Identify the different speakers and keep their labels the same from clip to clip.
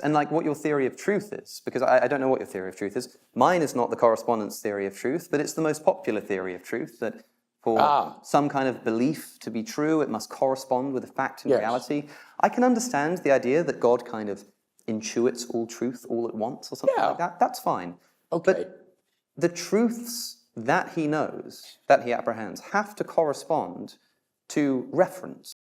Speaker 1: And like what your theory of truth is, because I don't know what your theory of truth is. Mine is not the correspondence theory of truth, but it's the most popular theory of truth, that for some kind of belief to be true, it must correspond with a fact in reality. I can understand the idea that God kind of intuits all truth all at once or something like that. That's fine.
Speaker 2: Okay.
Speaker 1: But the truths that he knows, that he apprehends, have to correspond to reference.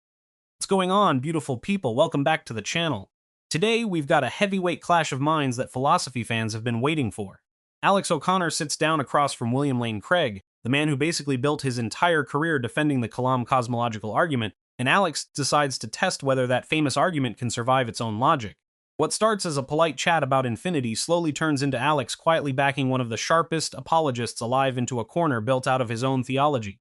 Speaker 3: What's going on, beautiful people? Welcome back to the channel. Today, we've got a heavyweight clash of minds that philosophy fans have been waiting for. Alex O'Connor sits down across from William Lane Craig, the man who basically built his entire career defending the Kalam cosmological argument, and Alex decides to test whether that famous argument can survive its own logic. What starts as a polite chat about infinity slowly turns into Alex quietly backing one of the sharpest apologists alive into a corner built out of his own theology.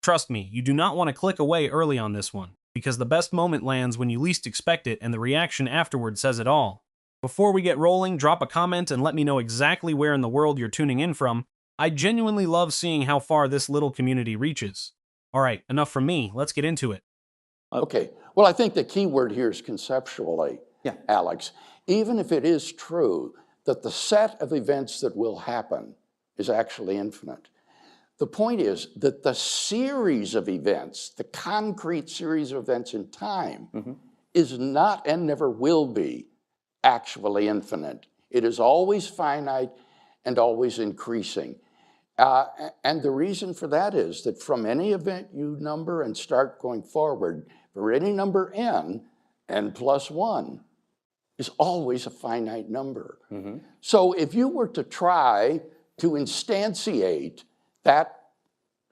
Speaker 3: Trust me, you do not want to click away early on this one, because the best moment lands when you least expect it and the reaction afterward says it all. Before we get rolling, drop a comment and let me know exactly where in the world you're tuning in from. I genuinely love seeing how far this little community reaches. Alright, enough from me, let's get into it.
Speaker 2: Okay, well I think the key word here is conceptually, Alex. Even if it is true that the set of events that will happen is actually infinite, the point is that the series of events, the concrete series of events in time, is not and never will be actually infinite. It is always finite and always increasing. And the reason for that is that from any event you number and start going forward, for any number n plus 1 is always a finite number. So if you were to try to instantiate that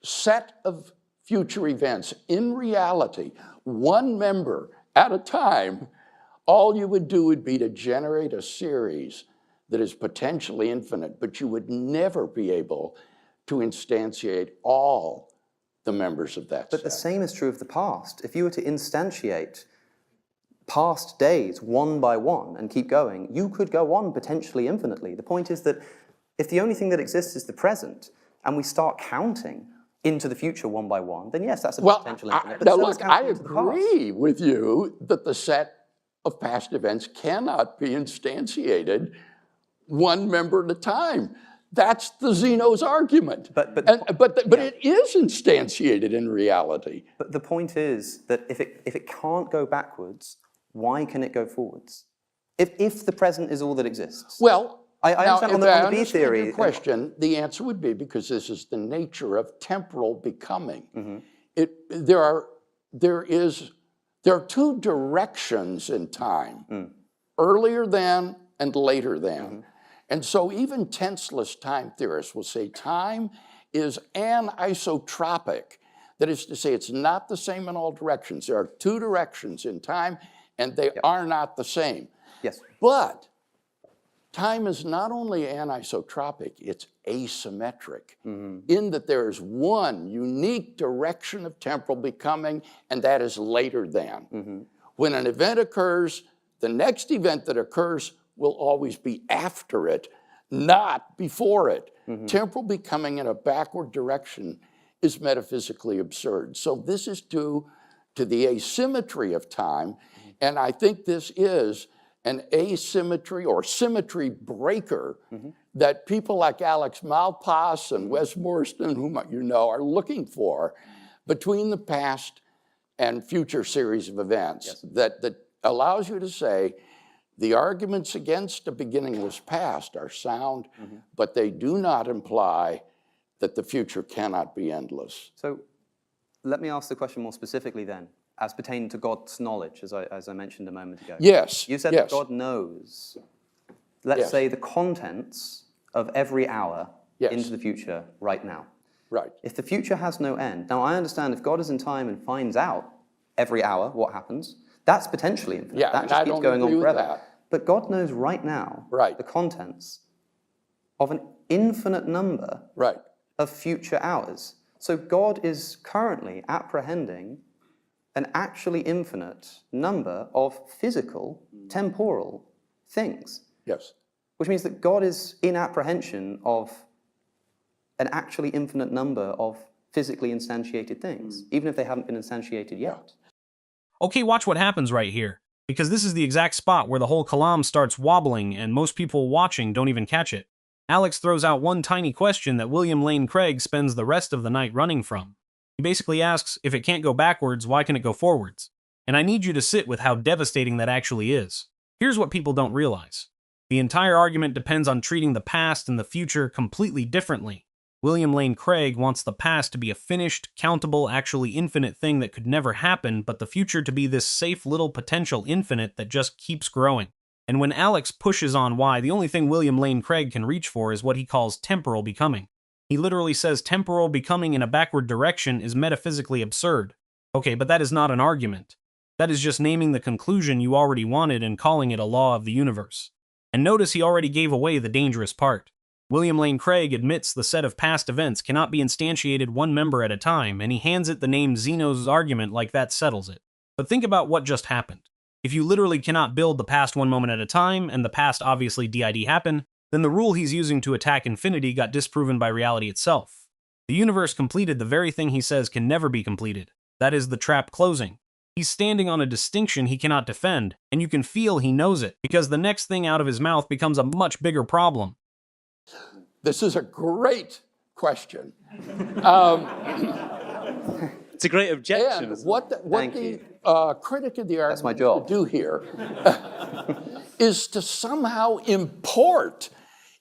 Speaker 2: set of future events in reality, one member at a time, all you would do would be to generate a series that is potentially infinite, but you would never be able to instantiate all the members of that set.
Speaker 1: But the same is true of the past. If you were to instantiate past days one by one and keep going, you could go on potentially infinitely. The point is that if the only thing that exists is the present, and we start counting into the future one by one, then yes, that's a potential infinite.
Speaker 2: Now look, I agree with you that the set of past events cannot be instantiated one member at a time. That's the Zeno's argument. But it is instantiated in reality.
Speaker 1: But the point is that if it can't go backwards, why can it go forwards? If the present is all that exists.
Speaker 2: Well,
Speaker 1: I understand on the B theory.
Speaker 2: Your question, the answer would be because this is the nature of temporal becoming. There are two directions in time, earlier than and later than. And so even tenseless time theorists will say time is anisotropic. That is to say, it's not the same in all directions. There are two directions in time, and they are not the same.
Speaker 1: Yes.
Speaker 2: But time is not only anisotropic, it's asymmetric, in that there is one unique direction of temporal becoming, and that is later than. When an event occurs, the next event that occurs will always be after it, not before it. Temporal becoming in a backward direction is metaphysically absurd. So this is due to the asymmetry of time, and I think this is an asymmetry or symmetry breaker that people like Alex Malpass and Wes Morrison, whom you know, are looking for between the past and future series of events that allows you to say the arguments against a beginningless past are sound, but they do not imply that the future cannot be endless.
Speaker 1: So let me ask the question more specifically then, as pertaining to God's knowledge, as I mentioned a moment ago.
Speaker 2: Yes.
Speaker 1: You said that God knows, let's say, the contents of every hour into the future right now.
Speaker 2: Right.
Speaker 1: If the future has no end, now I understand if God is in time and finds out every hour what happens, that's potentially infinite.
Speaker 2: Yeah,
Speaker 1: that just keeps going on forever.
Speaker 2: That.
Speaker 1: But God knows right now the contents of an infinite number of future hours. So God is currently apprehending an actually infinite number of physical, temporal things.
Speaker 2: Yes.
Speaker 1: Which means that God is in apprehension of an actually infinite number of physically instantiated things, even if they haven't been instantiated yet.
Speaker 3: Okay, watch what happens right here. because this is the exact spot where the whole Kalam starts wobbling and most people watching don't even catch it. Alex throws out one tiny question that William Lane Craig spends the rest of the night running from. He basically asks, if it can't go backwards, why can it go forwards? And I need you to sit with how devastating that actually is. Here's what people don't realize. The entire argument depends on treating the past and the future completely differently. William Lane Craig wants the past to be a finished, countable, actually infinite thing that could never happen, but the future to be this safe little potential infinite that just keeps growing. And when Alex pushes on why, the only thing William Lane Craig can reach for is what he calls temporal becoming. He literally says temporal becoming in a backward direction is metaphysically absurd. Okay, but that is not an argument. That is just naming the conclusion you already wanted and calling it a law of the universe. And notice he already gave away the dangerous part. William Lane Craig admits the set of past events cannot be instantiated one member at a time, and he hands it the name Zeno's argument like that settles it. But think about what just happened. If you literally cannot build the past one moment at a time, and the past obviously did happen, then the rule he's using to attack infinity got disproven by reality itself. The universe completed the very thing he says can never be completed. That is the trap closing. He's standing on a distinction he cannot defend, and you can feel he knows it, because the next thing out of his mouth becomes a much bigger problem.
Speaker 2: This is a great question.
Speaker 4: It's a great objection.
Speaker 2: And what the critic of the
Speaker 1: That's my
Speaker 2: argument
Speaker 1: job.
Speaker 2: to do here is to somehow import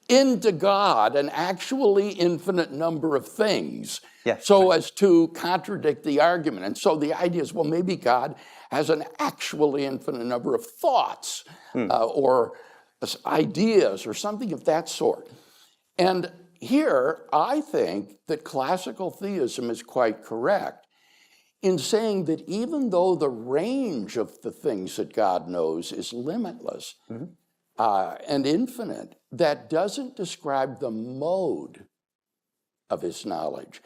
Speaker 2: into God an actually infinite number of things, so as to contradict the argument. And so the idea is, well, maybe God has an actually infinite number of thoughts or ideas or something of that sort. And here, I think that classical theism is quite correct in saying that even though the range of the things that God knows is limitless and infinite, that doesn't describe the mode of his knowledge.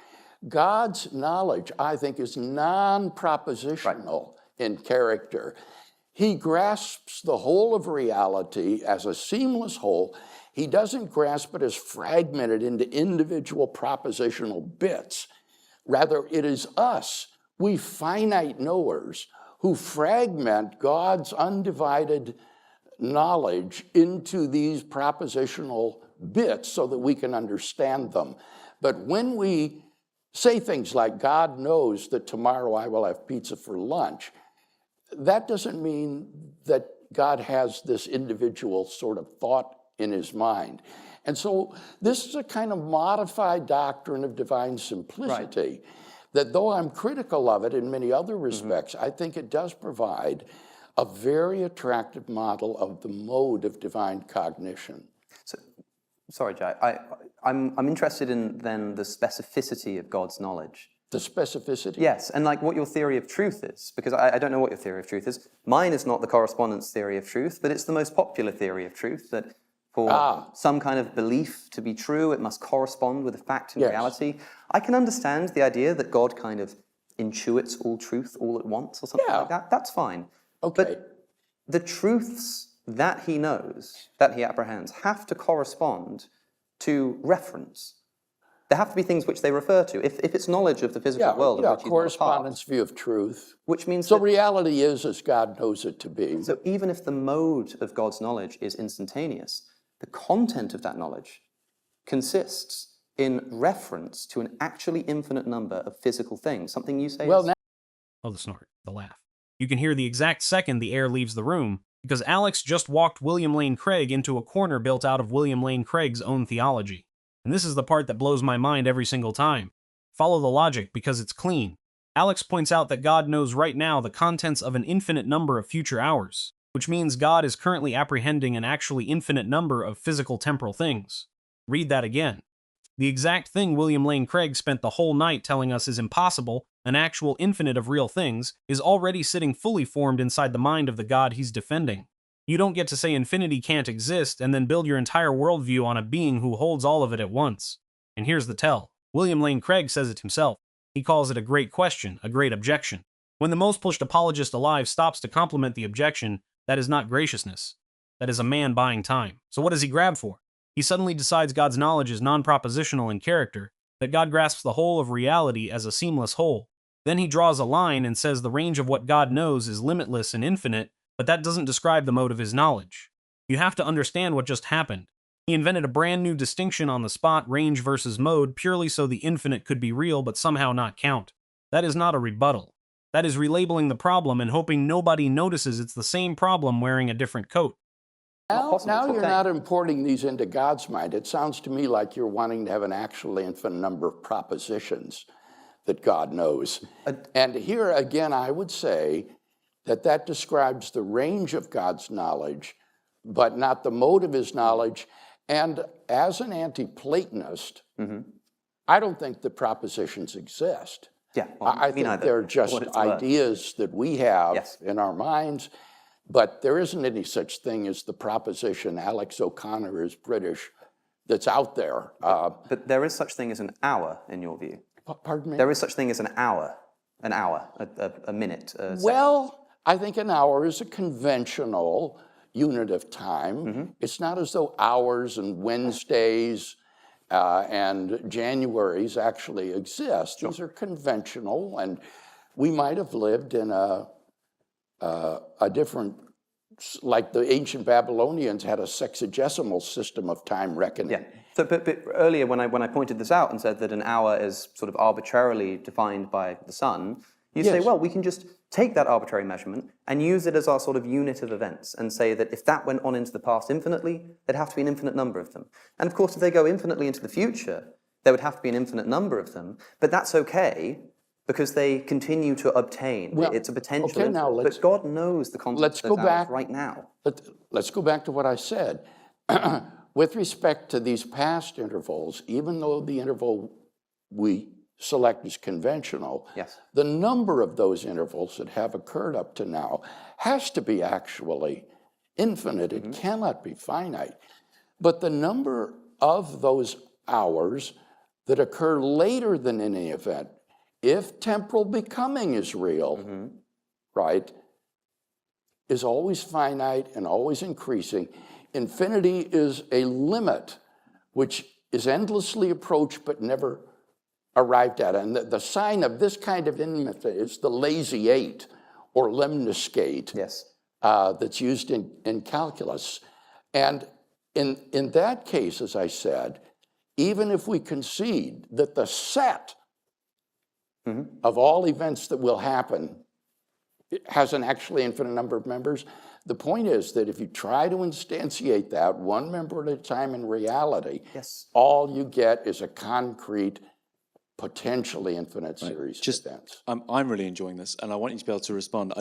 Speaker 2: God's knowledge, I think, is non-propositional in character. He grasps the whole of reality as a seamless whole. He doesn't grasp it as fragmented into individual propositional bits. Rather, it is us, we finite knowers, who fragment God's undivided knowledge into these propositional bits so that we can understand them. But when we say things like, God knows that tomorrow I will have pizza for lunch, that doesn't mean that God has this individual sort of thought in his mind. And so this is a kind of modified doctrine of divine simplicity that, though I'm critical of it in many other respects, I think it does provide a very attractive model of the mode of divine cognition.
Speaker 1: So, sorry, Jay, I'm interested in then the specificity of God's knowledge.
Speaker 2: The specificity?
Speaker 1: Yes, and like what your theory of truth is, because I don't know what your theory of truth is. Mine is not the correspondence theory of truth, but it's the most popular theory of truth, that for some kind of belief to be true, it must correspond with a fact in reality. I can understand the idea that God kind of intuits all truth all at once or something like that. That's fine.
Speaker 2: Okay.
Speaker 1: But the truths that he knows, that he apprehends, have to correspond to reference. There have to be things which they refer to. If it's knowledge of the physical world, of which
Speaker 2: correspondence view of truth.
Speaker 1: Which means
Speaker 2: so reality is as God knows it to be.
Speaker 1: So even if the mode of God's knowledge is instantaneous, the content of that knowledge consists in reference to an actually infinite number of physical things. Something you say is...
Speaker 3: Oh, the snort, the laugh. You can hear the exact second the air leaves the room, because Alex just walked William Lane Craig into a corner built out of William Lane Craig's own theology. And this is the part that blows my mind every single time. Follow the logic because it's clean. Alex points out that God knows right now the contents of an infinite number of future hours, which means God is currently apprehending an actually infinite number of physical temporal things. Read that again. The exact thing William Lane Craig spent the whole night telling us is impossible, an actual infinite of real things, is already sitting fully formed inside the mind of the God he's defending. You don't get to say infinity can't exist and then build your entire worldview on a being who holds all of it at once. And here's the tell. William Lane Craig says it himself. He calls it a great question, a great objection. When the most pushed apologist alive stops to compliment the objection, that is not graciousness. That is a man buying time. So what does he grab for? He suddenly decides God's knowledge is non-propositional in character, that God grasps the whole of reality as a seamless whole. Then he draws a line and says the range of what God knows is limitless and infinite, But that doesn't describe the mode of his knowledge. You have to understand what just happened. He invented a brand new distinction on the spot, range versus mode, purely so the infinite could be real but somehow not count. That is not a rebuttal. That is relabeling the problem and hoping nobody notices it's the same problem wearing a different coat.
Speaker 2: Now you're not importing these into God's mind. It sounds to me like you're wanting to have an actually infinite number of propositions that God knows. And here again, I would say that that describes the range of God's knowledge, but not the mode of his knowledge. And as an anti-Platonist, I don't think the propositions exist.
Speaker 1: Yeah,
Speaker 2: well, I think they're just ideas that we have in our minds, but there isn't any such thing as the proposition Alex O'Connor is British that's out there.
Speaker 1: But there is such thing as an hour, in your view.
Speaker 2: Pardon me?
Speaker 1: There is such thing as an hour, a minute.
Speaker 2: Well, I think an hour is a conventional unit of time. It's not as though hours and Wednesdays and Januaries actually exist. These are conventional, and we might have lived in a different, like the ancient Babylonians had a sexagesimal system of time reckoning.
Speaker 1: Yeah. So, but earlier when I pointed this out and said that an hour is sort of arbitrarily defined by the sun, you say, well, we can just take that arbitrary measurement and use it as our sort of unit of events and say that if that went on into the past infinitely, there'd have to be an infinite number of them. And of course, if they go infinitely into the future, there would have to be an infinite number of them. But that's okay because they continue to obtain. Well, it's a potential.
Speaker 2: Okay, now
Speaker 1: but God knows the concept of hours right now.
Speaker 2: Let's go back to what I said. With respect to these past intervals, even though the interval we select is conventional, the number of those intervals that have occurred up to now has to be actually infinite. It cannot be finite. But the number of those hours that occur later than any event, if temporal becoming is real, right, is always finite and always increasing. Infinity is a limit which is endlessly approached but never arrived at. And the sign of this kind of infinity is the lazy 8 or lemniscate that's used in calculus. And in that case, as I said, even if we concede that the set of all events that will happen has an actually infinite number of members, the point is that if you try to instantiate that one member at a time in reality, all you get is a concrete, potentially infinite series of events.
Speaker 4: I'm really enjoying this, and I want you to be able to respond.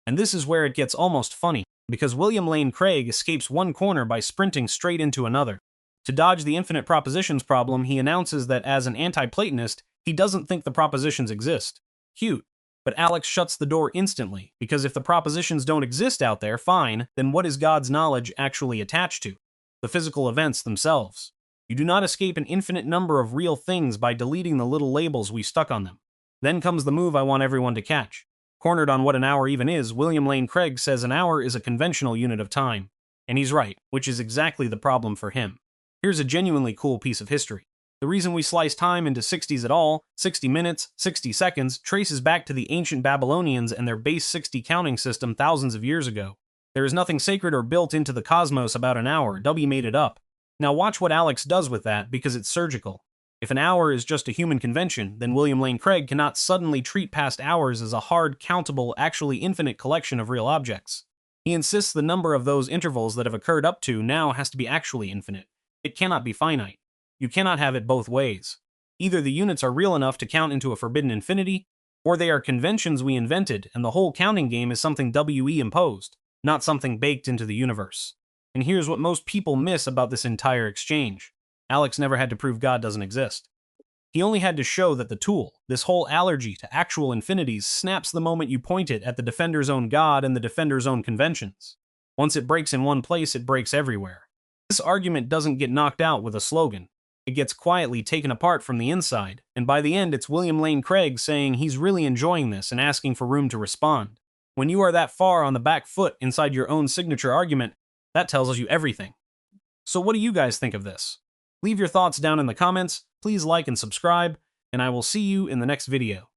Speaker 3: And this is where it gets almost funny, because William Lane Craig escapes one corner by sprinting straight into another. To dodge the infinite propositions problem, he announces that as an anti-Platonist, he doesn't think the propositions exist. Cute. But Alex shuts the door instantly, because if the propositions don't exist out there, fine, then what is God's knowledge actually attached to? The physical events themselves. You do not escape an infinite number of real things by deleting the little labels we stuck on them. Then comes the move I want everyone to catch. Cornered on what an hour even is, William Lane Craig says an hour is a conventional unit of time. And he's right, which is exactly the problem for him. Here's a genuinely cool piece of history. The reason we slice time into 60s at all, 60 minutes, 60 seconds, traces back to the ancient Babylonians and their base 60 counting system thousands of years ago. There is nothing sacred or built into the cosmos about an hour. W made it up. Now watch what Alex does with that, because it's surgical. If an hour is just a human convention, then William Lane Craig cannot suddenly treat past hours as a hard, countable, actually infinite collection of real objects. He insists the number of those intervals that have occurred up to now has to be actually infinite. It cannot be finite. You cannot have it both ways. Either the units are real enough to count into a forbidden infinity, or they are conventions we invented, and the whole counting game is something WE imposed, not something baked into the universe. And here's what most people miss about this entire exchange. Alex never had to prove God doesn't exist. He only had to show that the tool, this whole allergy to actual infinities, snaps the moment you point it at the defender's own God and the defender's own conventions. Once it breaks in one place, it breaks everywhere. This argument doesn't get knocked out with a slogan. It gets quietly taken apart from the inside, and by the end it's William Lane Craig saying he's really enjoying this and asking for room to respond. When you are that far on the back foot inside your own signature argument, that tells you everything. So what do you guys think of this? Leave your thoughts down in the comments, please like and subscribe, and I will see you in the next video.